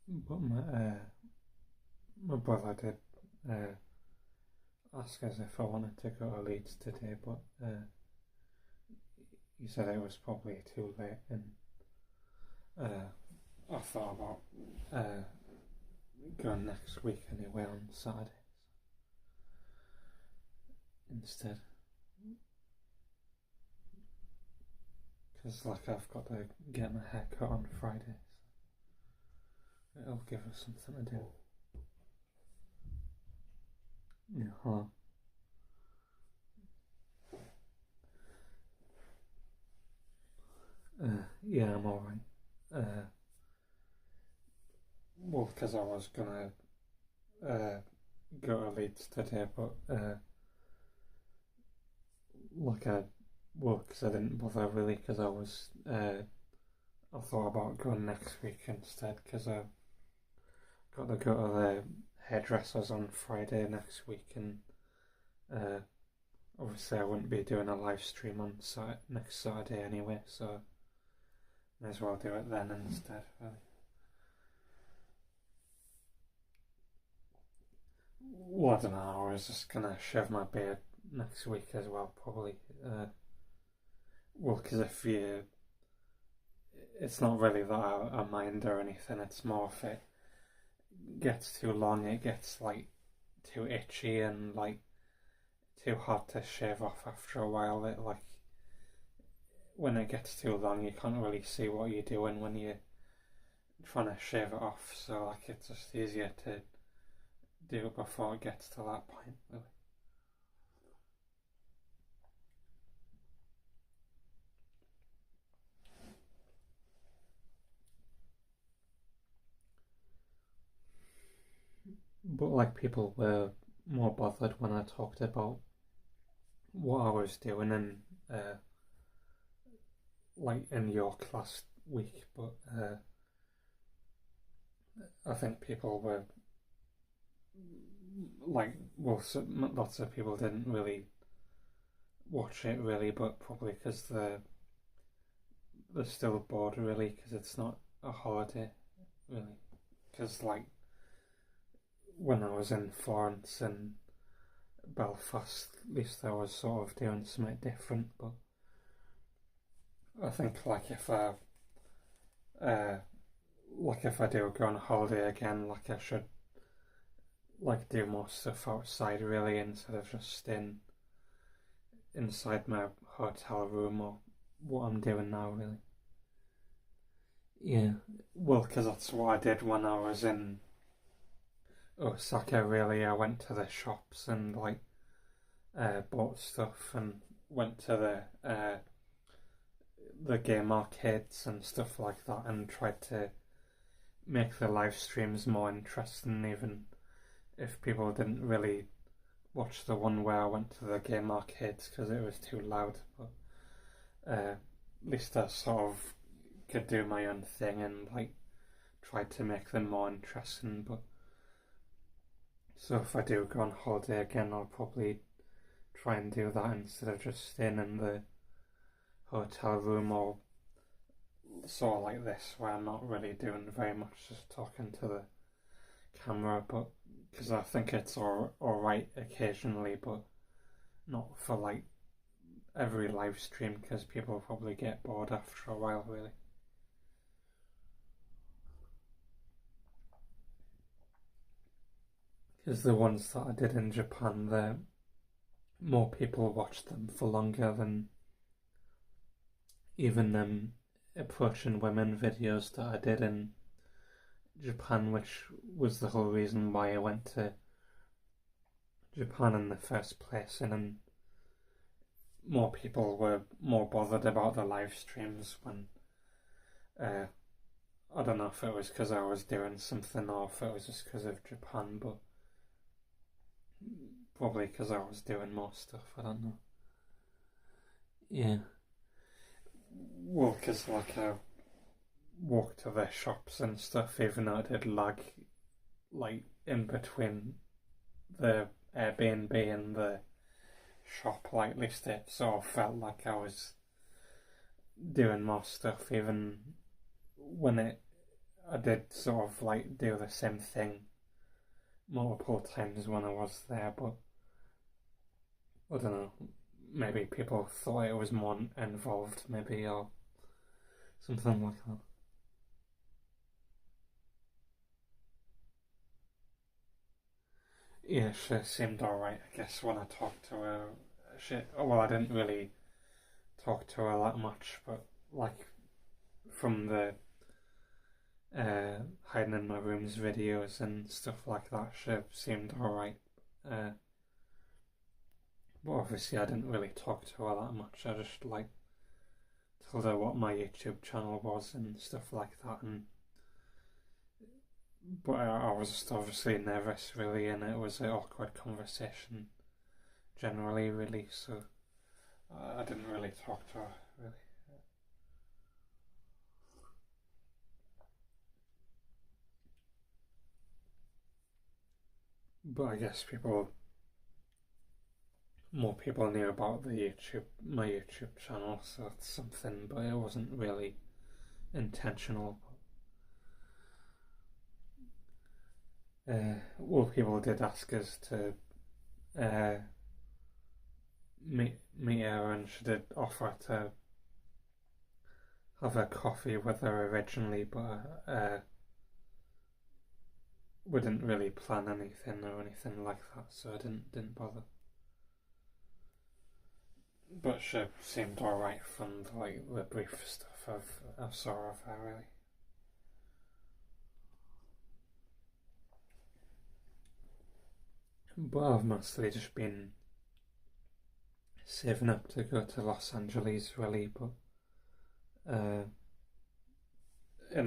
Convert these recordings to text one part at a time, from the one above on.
But my brother did ask us if I wanted to go to Leeds today, but he said it was probably too late, and I thought about going next week anyway on Saturday instead, because like I've got to get my hair cut on Friday, so it'll give us something to do. Yeah. Yeah, I'm alright. Well, because I was gonna go to Leeds today, but like I, well, because I didn't bother really, because I thought about going next week instead, because I got to go to the hairdressers on Friday next week, and uh, obviously I wouldn't be doing a live stream on next Saturday anyway, so may as well do it then instead, really. Well, I don't know, I was just gonna shave my beard next week as well, probably. Well, because it's not really that I mind or anything, it's more if it gets too long, it gets like too itchy and like too hard to shave off after a while. It like when it gets too long, you can't really see what you're doing when you're trying to shave it off. So like it's just easier to do it before it gets to that point, really. But like people were more bothered when I talked about what I was doing in like in York last week, but I think people were like, well, lots of people didn't really watch it really, but probably because they're still bored really, because it's not a holiday really. Because like when I was in Florence and Belfast, at least I was sort of doing something different. But I think uh, like if I do go on holiday again, like I should like do more stuff outside really, instead of just staying inside my hotel room or what I'm doing now really. Yeah, well, because that's what I did when I was in Osaka. Really, I went to the shops and like bought stuff and went to the game arcades and stuff like that, and tried to make the live streams more interesting, even if people didn't really watch the one where I went to the game arcades because it was too loud. But at least I sort of could do my own thing and like tried to make them more interesting. But so if I do go on holiday again, I'll probably try and do that instead of just staying in the hotel room, or sort of like this where I'm not really doing very much, just talking to the camera. But because I think it's alright occasionally, but not for like every live stream, because people probably get bored after a while, really. Because the ones that I did in Japan, the more people watched them for longer than even approaching women videos that I did in Japan, which was the whole reason why I went to Japan in the first place. And then more people were more bothered about the live streams when I don't know if it was because I was doing something or if it was just because of Japan, but probably because I was doing more stuff. I don't know. Yeah. Well, because like I walked to the shops and stuff, even though I did lag like in between the Airbnb and the shop, like at least it sort of felt like I was doing more stuff, even when I did sort of like do the same thing multiple times when I was there, but I don't know. Maybe people thought it was more involved, maybe, or something like that. Yeah, she seemed alright, I guess, when I talked to her. Well, I didn't really talk to her that much, but like from the hiding in my rooms videos and stuff like that, she seemed alright. Uh, but obviously, I didn't really talk to her that much. I just like told her what my YouTube channel was and stuff like that. And but I was just obviously nervous, really, and it was an awkward conversation generally, really. So I didn't really talk to her, really. But I guess more people knew about my YouTube channel, so that's something. But it wasn't really intentional. Well, people did ask us to uh, meet her, and she did offer to have a coffee with her originally, but we didn't really plan anything or anything like that, so I didn't bother. But she seemed alright from the brief stuff I've saw of her, really. But I've mostly just been saving up to go to Los Angeles, really. But and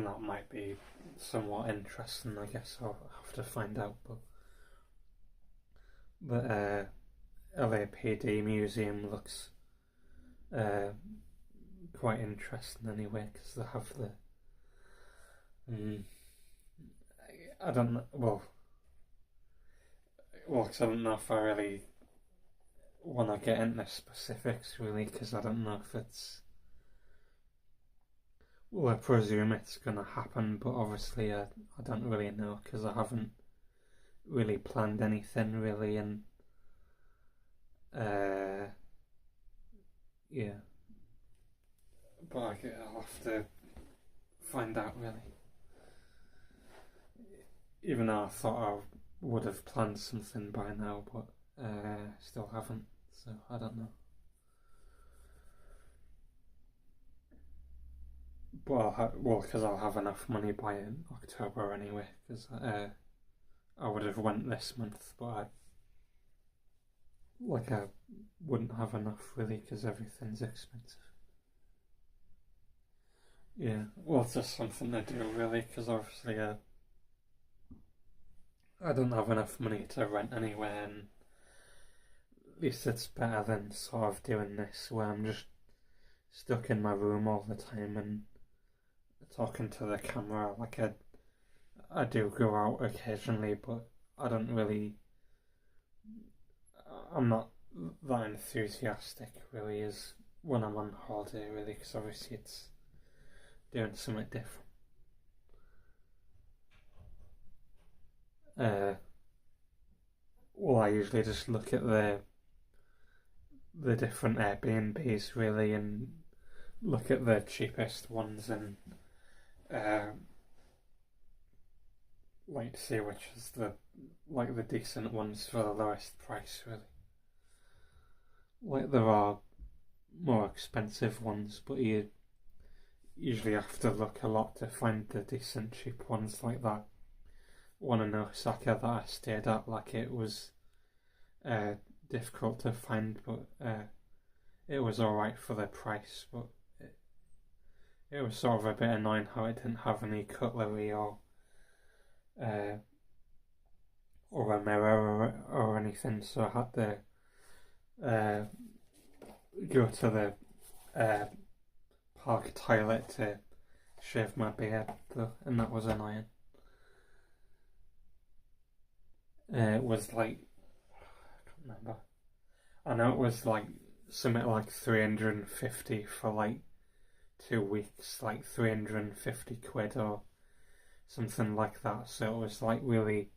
that might be somewhat interesting, I guess. I'll have to find out. But LAPD Museum looks quite interesting anyway, because they have the I don't know. Cause I don't know if I really want to get into specifics, really, because I don't know if it's. Well, I presume it's going to happen, but obviously I don't really know because I haven't really planned anything, really, and yeah. But I'll have to find out, really. Even though I thought I would have planned something by now, but still haven't, so I don't know. But because I'll have enough money by October anyway, because I would have went this month, but I wouldn't have enough really because everything's expensive. Yeah, well, it's just something to do really, because obviously I don't have enough money to rent anywhere, and at least it's better than sort of doing this where I'm just stuck in my room all the time and talking to the camera. Like I do go out occasionally, but I don't really. I'm not that enthusiastic really as when I'm on holiday, really, because obviously it's doing something different. Well, I usually just look at the different Airbnbs, really, and look at the cheapest ones and uh, like to see which is the decent ones for the lowest price, really. Like there are more expensive ones, but you usually have to look a lot to find the decent cheap ones like that one in Osaka that I stayed at. Like it was difficult to find, but it was alright for the price. But it was sort of a bit annoying how it didn't have any cutlery uh, or a mirror or anything, so I had to go to the park toilet to shave my beard, though, and that was annoying. It was like, I can't remember. I know it was like something like 350 for like 2 weeks, like 350 quid or something like that. So it was like really,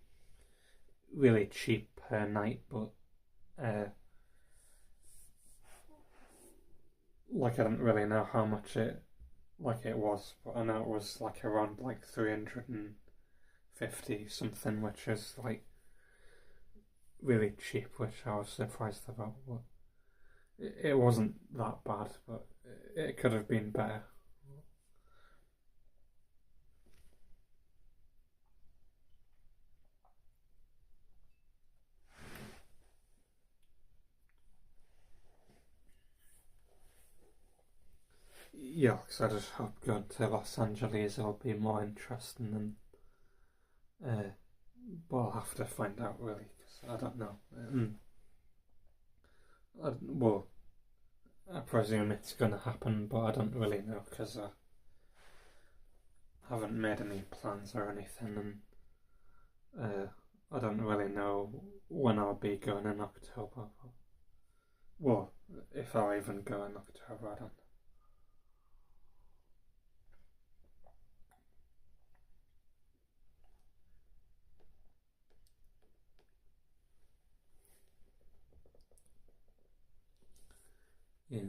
really cheap per night, but like I didn't really know how much it was, but I know it was like around like 350 something, which is like really cheap, which I was surprised about. But it wasn't that bad, but it could have been better. Yeah, because I just hope going to Los Angeles will be more interesting than. But I'll have to find out really, because I don't know. Well, I presume it's going to happen, but I don't really know because I haven't made any plans or anything, and I don't really know when I'll be going in October. Well, if I'll even go in October, I don't. Yeah.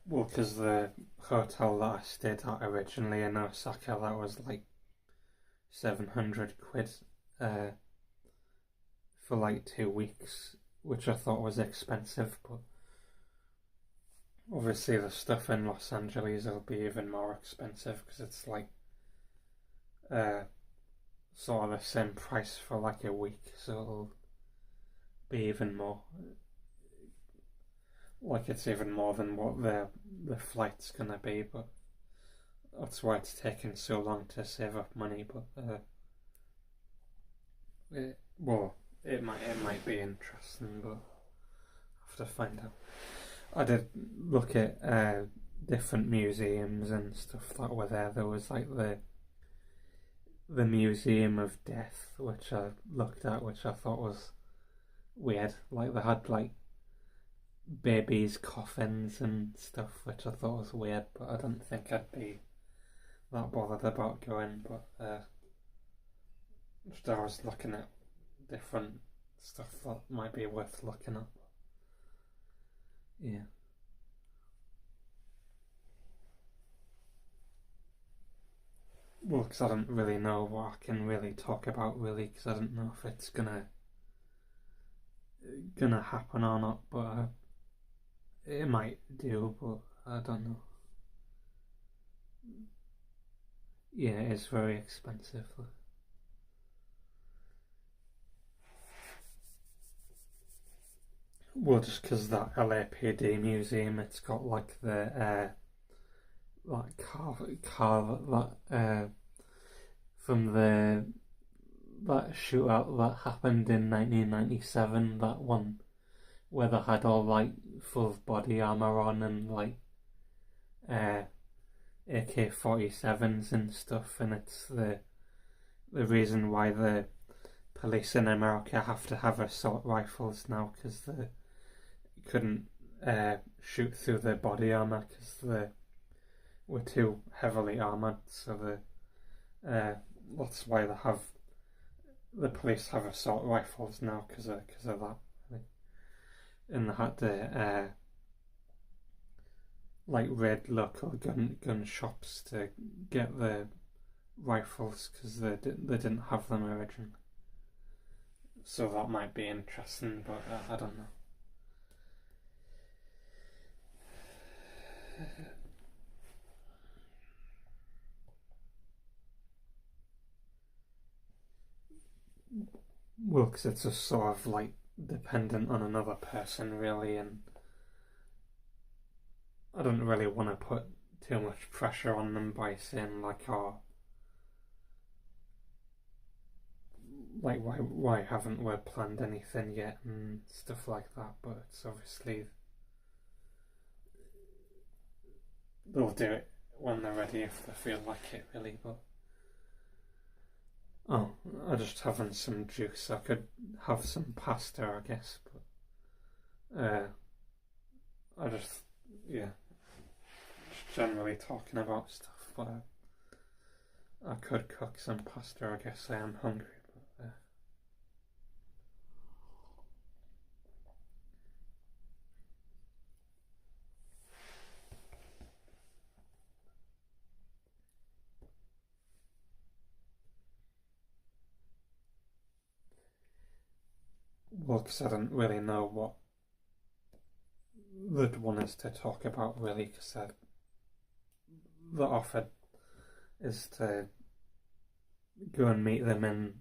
Well, because the hotel that I stayed at originally in Osaka, that was like 700 quid uh, for like 2 weeks, which I thought was expensive, but obviously the stuff in Los Angeles will be even more expensive because it's like uh, sort of the same price for like a week, so it'll be even more. Like it's even more than what the flight's gonna be, but that's why it's taking so long to save up money. But well, it might be interesting, but I have to find out. I did look at different museums and stuff that were there. There was like the Museum of Death, which I looked at, which I thought was weird. Like they had like babies' coffins and stuff, which I thought was weird, but I don't think I'd be that bothered about going. But just I was looking at different stuff that might be worth looking at. Yeah. Well, because I don't really know what I can really talk about, really, because I don't know if it's gonna happen or not. But it might do, but I don't know. Yeah, it's very expensive. Well, just because that LAPD museum, it's got like the like car that from the that shootout that happened in 1997. That one where they had all like full body armor on and like uh, AK-47s and stuff, and it's the reason why the police in America have to have assault rifles now because they couldn't shoot through their body armor because they were too heavily armored. So that's why the police have assault rifles now because of that. And they had to like raid local gun shops to get the rifles because they didn't have them originally. So that might be interesting, but I don't know. Well, because it's just sort of like dependent on another person, really, and I don't really want to put too much pressure on them by saying like, "Oh, like why haven't we planned anything yet?" and stuff like that. But it's obviously they'll do it when they're ready if they feel like it, really. But oh, I'm just having some juice. I could have some pasta, I guess, but I just yeah, just generally talking about stuff. But I could cook some pasta. I guess I am hungry. But, well, because I don't really know what they'd want us to talk about, really, because the offer is to go and meet them in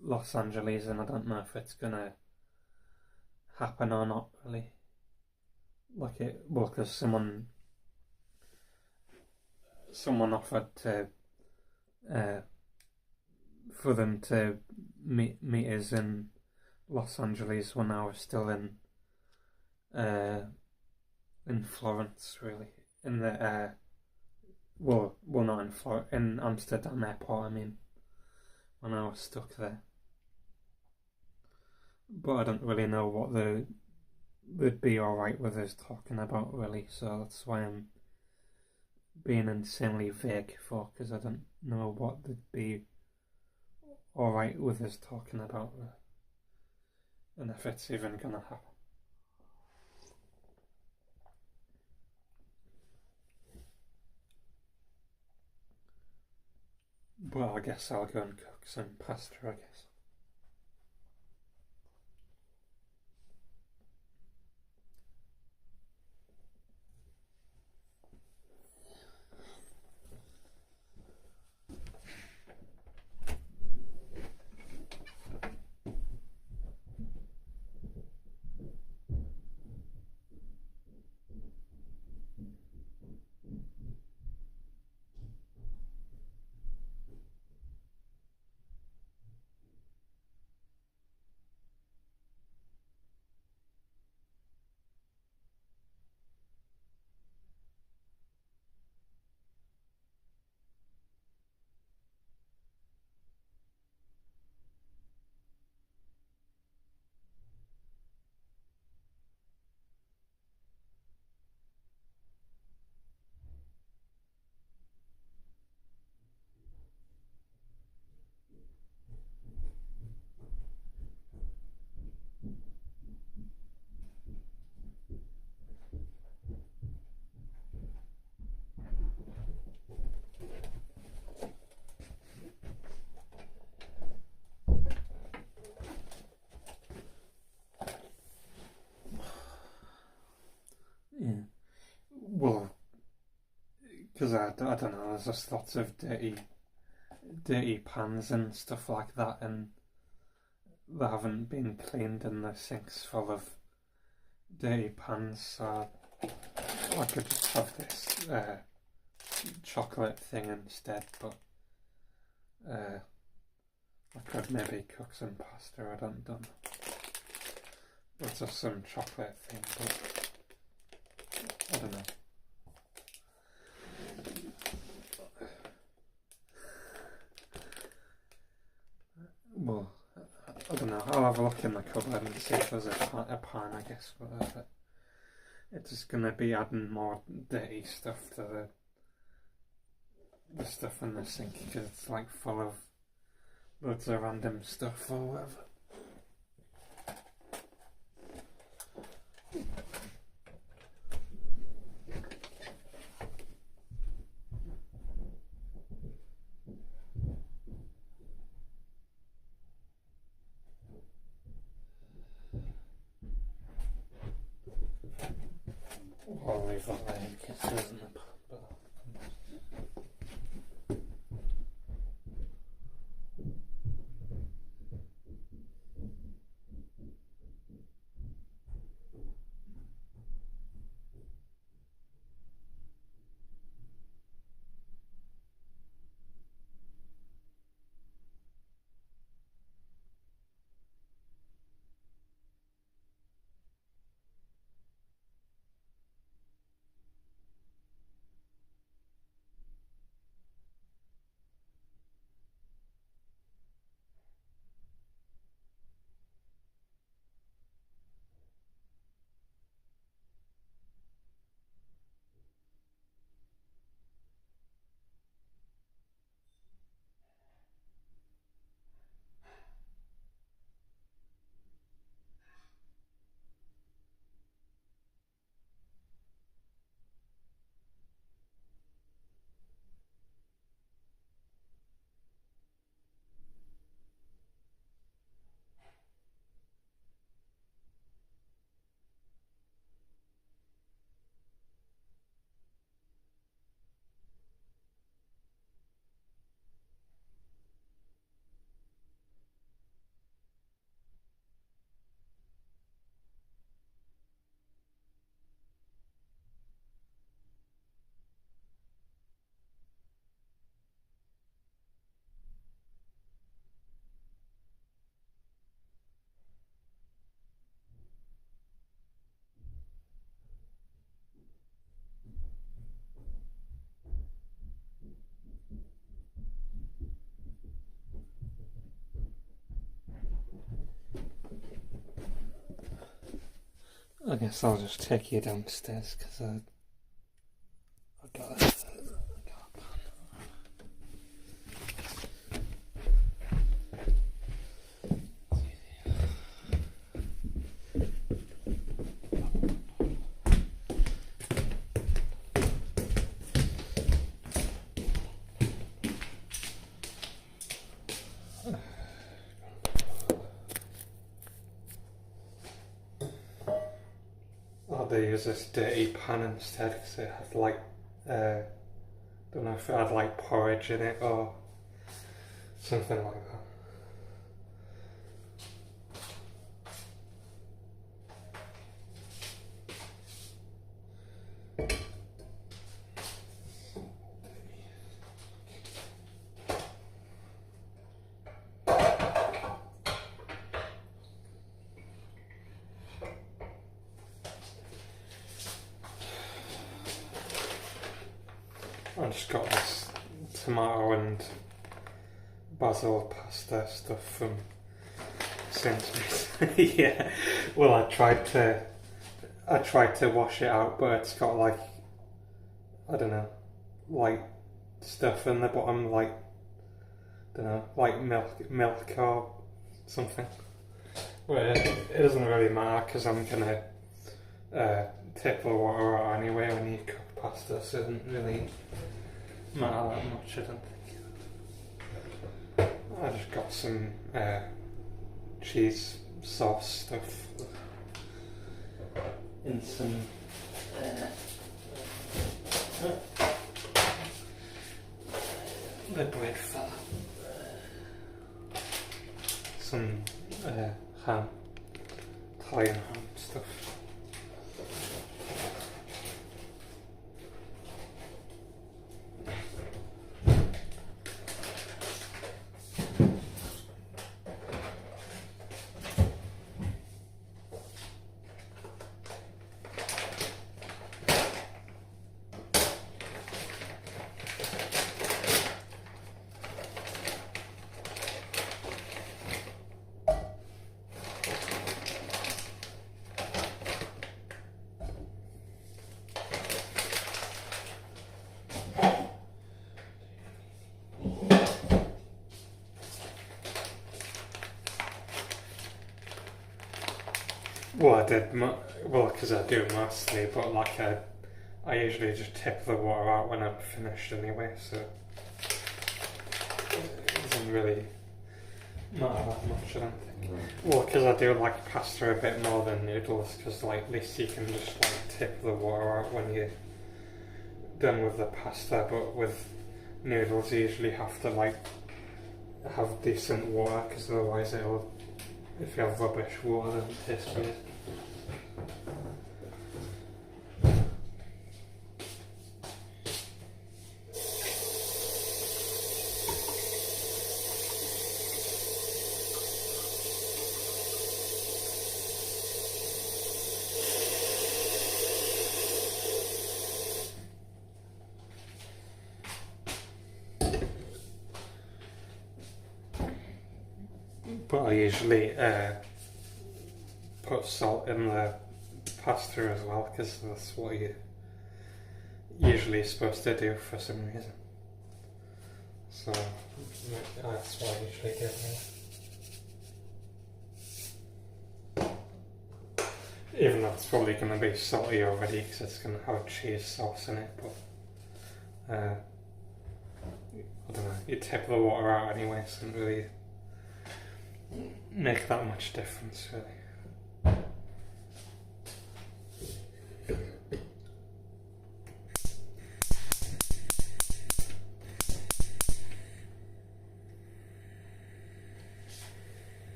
Los Angeles, and I don't know if it's gonna happen or not, really. Well, because someone offered to uh, for them to meet us in Los Angeles when I was still in Florence, really, in the well, not in in Amsterdam airport. I mean, when I was stuck there, but I don't really know what they'd be all right with us talking about, really. So that's why I'm being insanely vague for, because I don't know what they'd be all right with us talking about, and if it's even gonna happen. Well, I guess I'll go and cook some pasta, I guess. Yeah. Well, because I don't know, there's just lots of dirty pans and stuff like that, and they haven't been cleaned, and the sink's full of dirty pans. So I could just have this chocolate thing instead, but I could maybe cook some pasta. I don't know. It's just some chocolate thing, but I don't know. Well, I don't know. I'll have a look in the cupboard and see if there's a pan, I guess. But it's just going to be adding more dirty stuff to the stuff in the sink, because it's like full of loads of random stuff or whatever. I'll leave that there in case there isn't a pan. I guess I'll just take you downstairs because I got it. They use this dirty pan instead because it had like, don't know if it had like porridge in it or something like that. I just got this tomato and basil pasta stuff from Sainsbury's. Yeah, well, I tried to wash it out, but it's got like, I don't know, like stuff in the bottom, like, don't know, like milk or something. Well, it doesn't really matter because I'm gonna take the water out anyway when you cook pasta, so it doesn't really matter that much, I don't think. I just got some cheese sauce stuff in some the bread fella, some ham, Italian ham stuff. Well, I did, because I do mostly, but like I usually just tip the water out when I'm finished anyway, so it doesn't really matter that much, I don't think. Well, because I do like pasta a bit more than noodles, because like at least you can just like tip the water out when you're done with the pasta, but with noodles you usually have to like have decent water, because otherwise it'll, if you have rubbish water, then it tastes weird. But I usually put salt in the pasta as well, because that's what you're usually supposed to do for some reason. So that's what I usually do. Even though it's probably going to be salty already because it's going to have cheese sauce in it, but I don't know, you tip the water out anyway, so it doesn't really make that much difference really.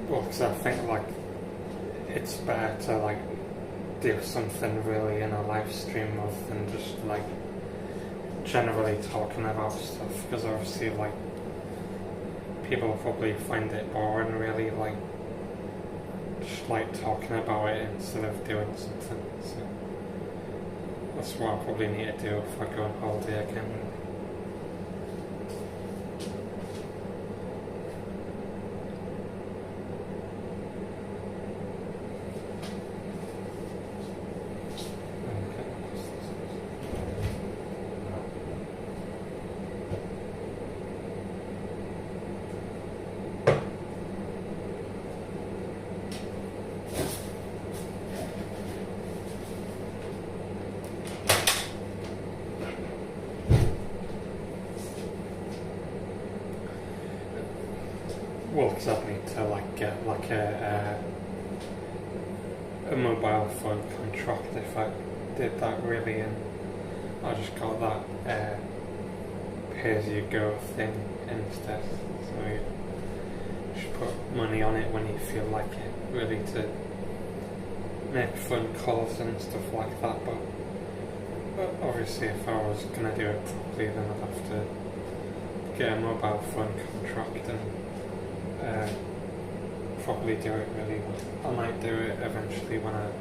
Well, because I think like it's better to like do something really in a live stream rather than just like generally talking about stuff, because obviously like people probably find it boring really, like just like talking about it instead of doing something. So that's what I probably need to do if I go on holiday again. Well, because I'd need to like get like a mobile phone contract if I did that really, and I just got that pay-as-you-go thing instead. So you just put money on it when you feel like it, really, to make phone calls and stuff like that. But obviously, if I was gonna do it properly, then I'd have to get a mobile phone contract and probably do it really well. I might do it eventually when I'm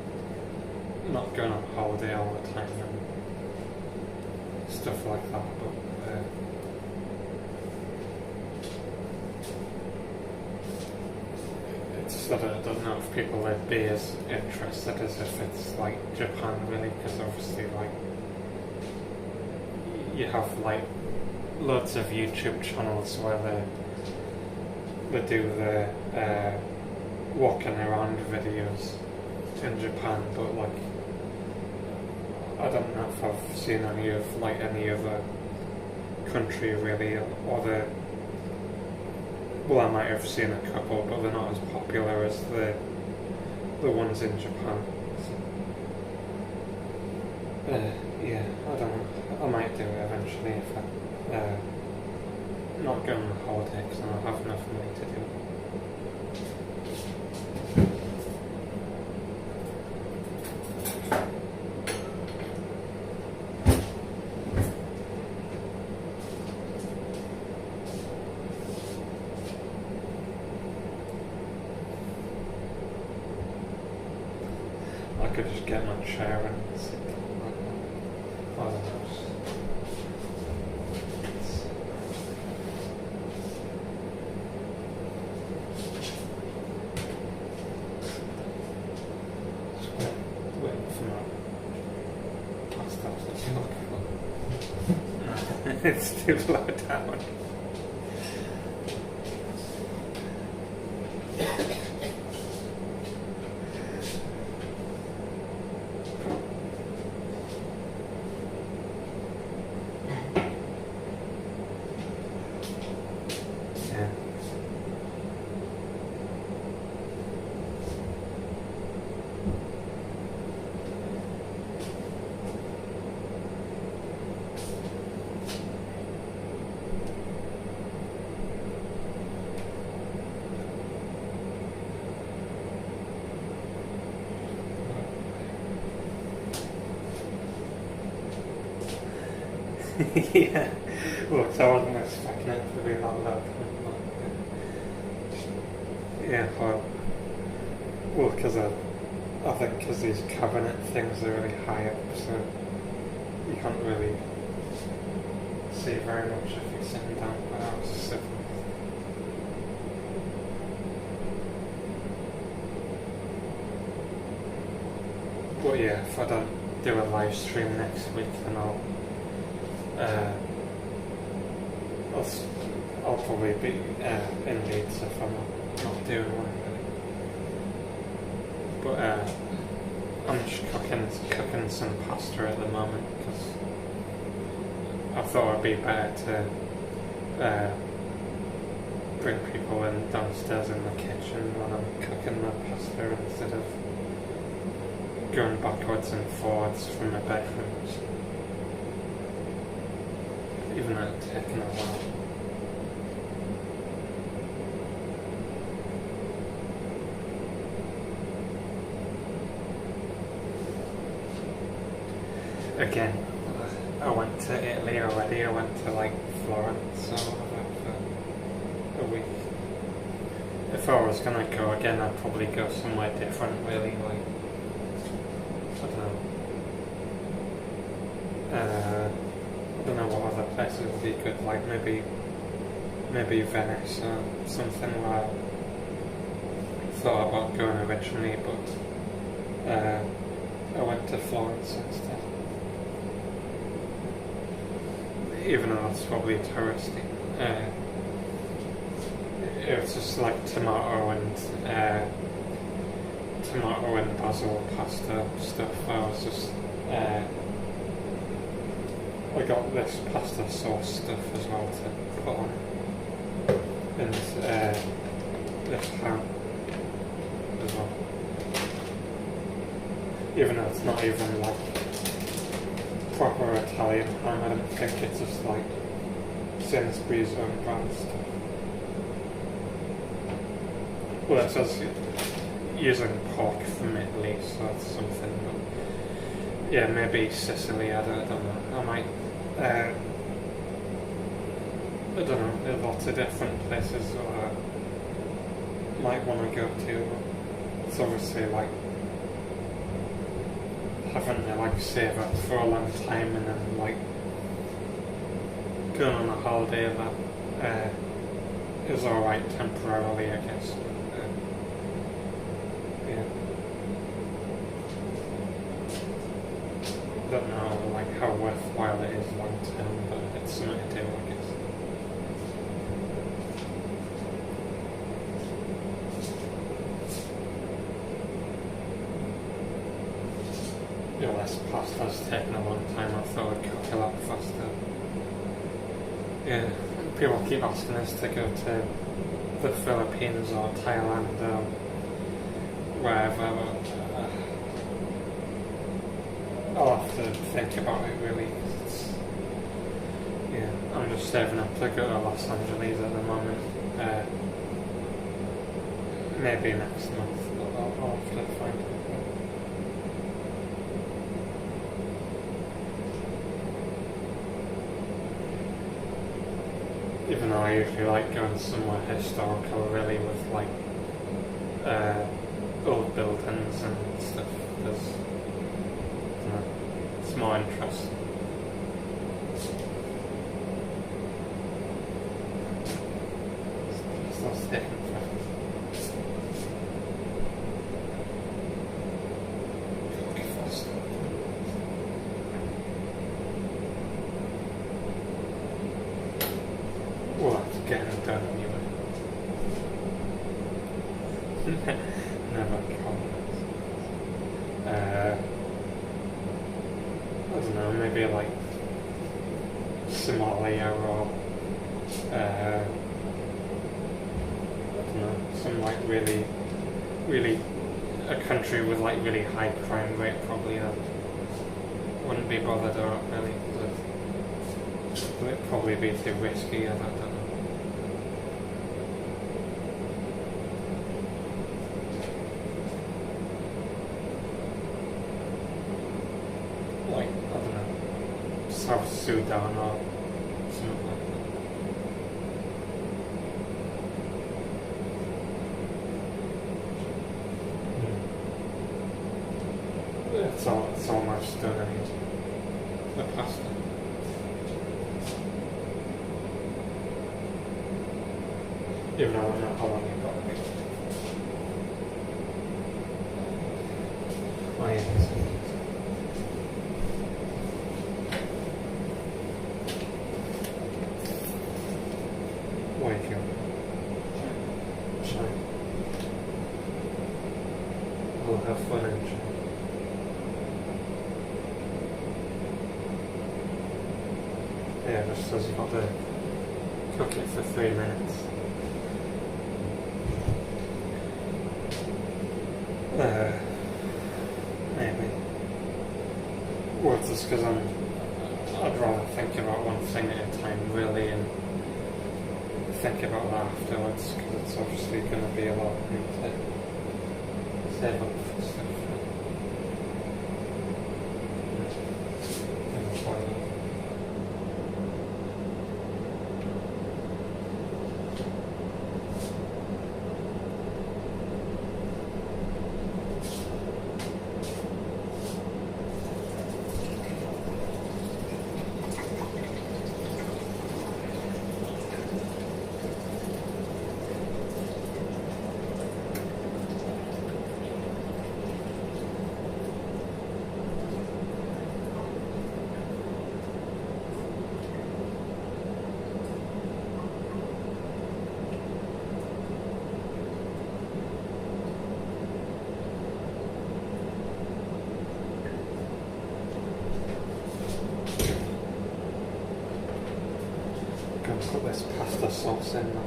not going on holiday all the time and stuff like that, but it's sort of, I don't know if people would be as interested as if it's like Japan really, because obviously like you have like loads of YouTube channels where they do the walking around videos in Japan, but like I don't know if I've seen any of like any other country really, or well, I might have seen a couple, but they're not as popular as the ones in Japan. So, yeah, I don't know. I might do it eventually if I not going on holiday, because I have enough money to do it. I could just get my chair and sit down like that. I don't know. It's too low down. Yeah. Yeah, well, so I wasn't expecting it to be that low. Yeah, well, because I think because these cabinet things are really high up, so you can't really see very much if you're sitting down, but I was just sitting. But yeah, if I don't do a live stream next week, then I'll probably be in Leeds if I'm not doing one really. But I'm just cooking some pasta at the moment, because I thought it'd be better to bring people in downstairs in the kitchen when I'm cooking the pasta, instead of going backwards and forwards from the bedrooms, even though it's taken a while. Again, I went to Italy already. I went to like Florence or whatever for a week. if I was gonna go again, I'd probably go somewhere different, really, like, I don't know. I don't know what other places would be good, like maybe Venice or something where I thought about going originally, but I went to Florence instead. Even though it's probably touristy. It was just like tomato and basil pasta stuff. I was just I got this pasta sauce stuff as well to put on, and this ham as well. Even though it's not even like proper Italian ham, I don't think it's just like Sainsbury's own brand stuff. Well, it says using pork from Italy, so that's something. But yeah, maybe Sicily. I don't know. I might. I don't know. There are lots of different places I might want to go to. But it's obviously like having to like save up for a long time and then like going on a holiday that is alright temporarily, I guess. I don't know like how worthwhile it is long term, but it's something to do, I guess. This pasta's taken a long time. I thought it'd cook a lot faster. Yeah, people keep asking us to go to the Philippines or Thailand or wherever. I'll have to think about it really. Yeah, I'm just saving up to go to Los Angeles at the moment. Maybe next month, but I'll have to find it. Even though I usually like going somewhere historical, really, with like old buildings and stuff, because it's more interesting. It's taking forever. Well, it's getting done anyway. Never comments. I don't know, maybe like Somalia or I don't know, some like really a country with like really high crime rate, probably that wouldn't be bothered about really, because it'd probably be too risky. I don't know. Like, I don't know, South Sudan or something like that. It's almost done, I mean, the pasta. Even though I don't know how long you've got to be. Oh yeah, wait here. Sorry. We'll have fun and enjoy. Yeah, just says you've got to cook it for 3 minutes. Maybe. Well, it's just because I'd rather think about one thing at a time, really, and think about that afterwards, because it's obviously going to be a lot for me to save up for stuff. sauce in now.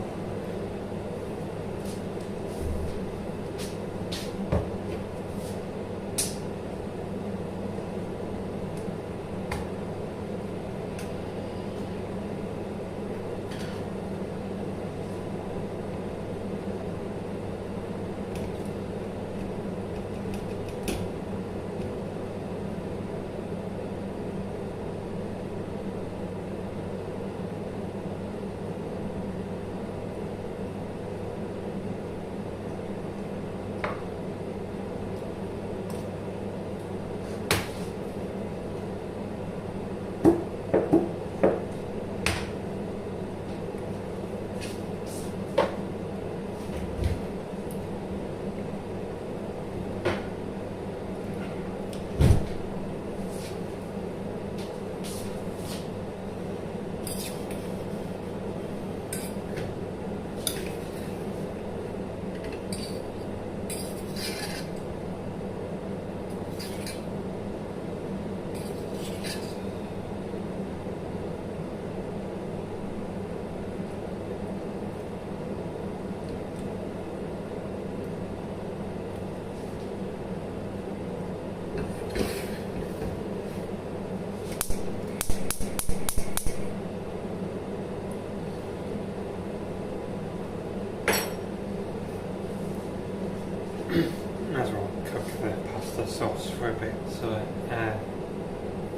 Might as well cook the pasta sauce for a bit so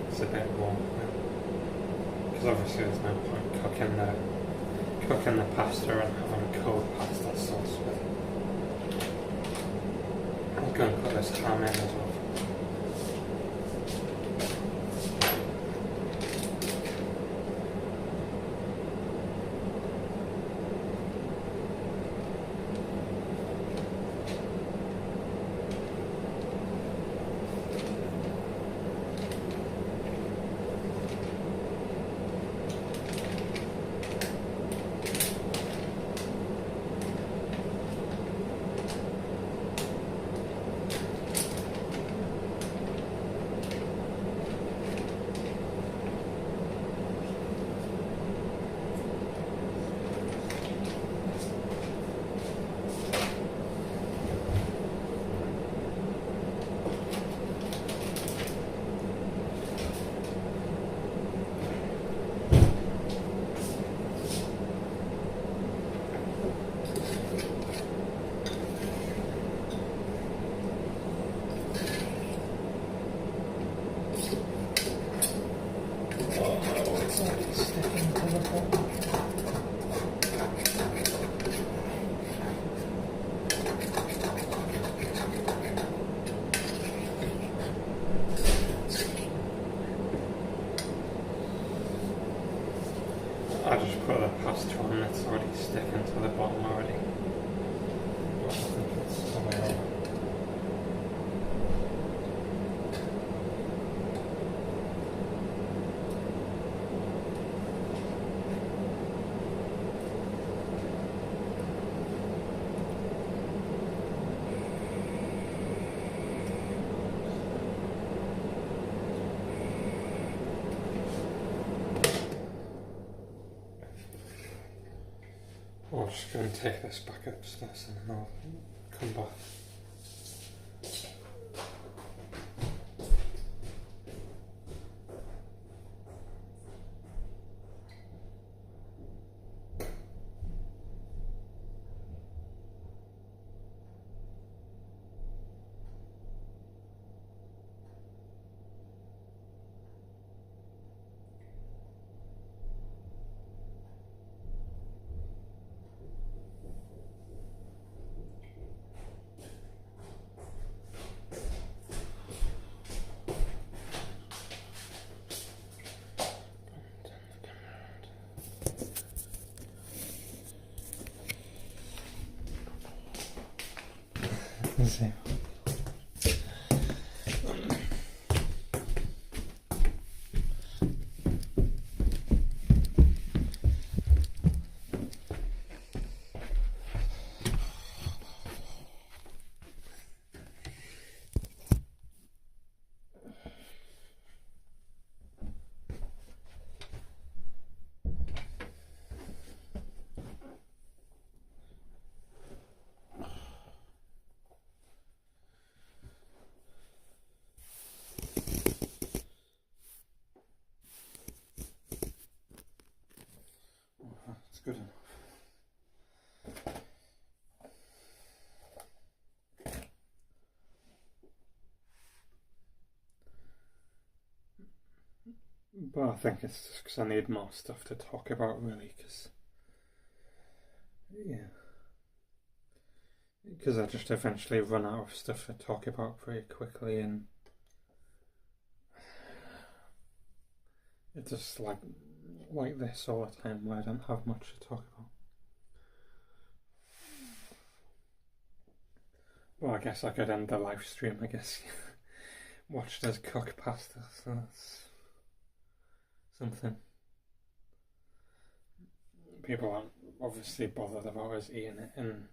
it's a bit warm. Because obviously there's no point cooking the pasta and having cold pasta sauce with it. I'm going to put this ham in as well. I just put the pasta on, it's already sticking to the bottom already. But I think it's the way over. I'm just going to take this back upstairs and then I'll come back. Sí. good enough. But I think it's just because I need more stuff to talk about, really, because I just eventually run out of stuff to talk about pretty quickly, and it's just like this all the time where I don't have much to talk about. Well, I guess I could end the live stream, I guess. Watched us cook pasta, so that's something. People aren't obviously bothered about us eating it, and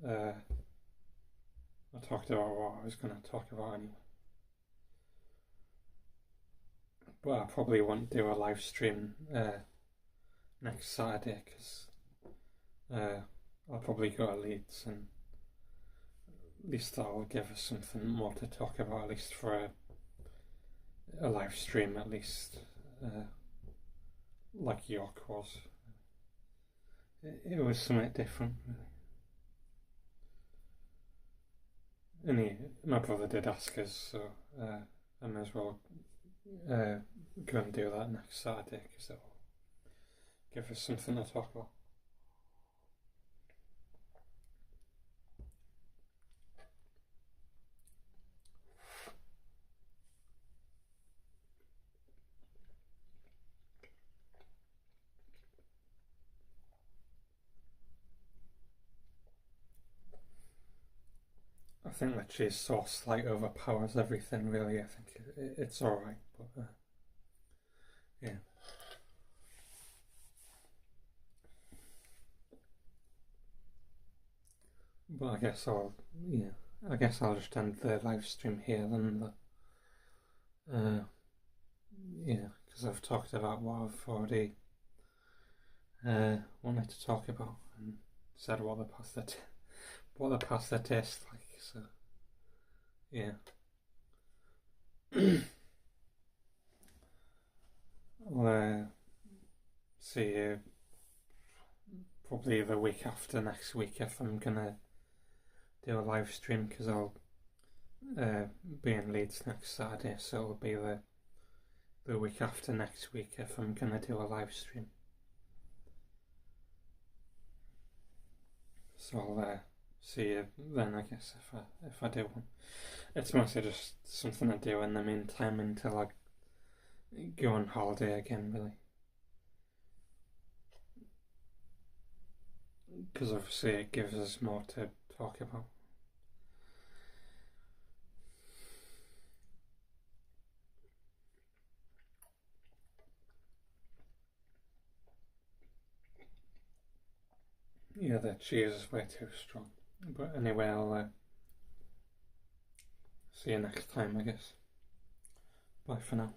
I talked about what I was going to talk about anyway. But I probably won't do a live stream next Saturday because I'll probably go to Leeds, and at least that'll give us something more to talk about, at least for a live stream, at least like York was. It was something different, really. My brother did ask us, so I may as well go and do that next Saturday because it'll give us something to talk about. I think the cheese sauce overpowers everything, really. I think it's alright, but yeah. But I guess I'll just end the live stream here then. Because I've talked about what I've already wanted to talk about and said what the pasta tastes like. So yeah. I'll see you probably the week after next week if I'm gonna do a live stream, because I'll be in Leeds next Saturday, so it'll be the week after next week if I'm gonna do a live stream. So I'll see you then, I guess, if I do one. It's mostly just something I do in the meantime until I go on holiday again, really. Because obviously it gives us more to talk about. Yeah, the cheese is way too strong. But anyway, I'll see you next time, I guess. Bye for now.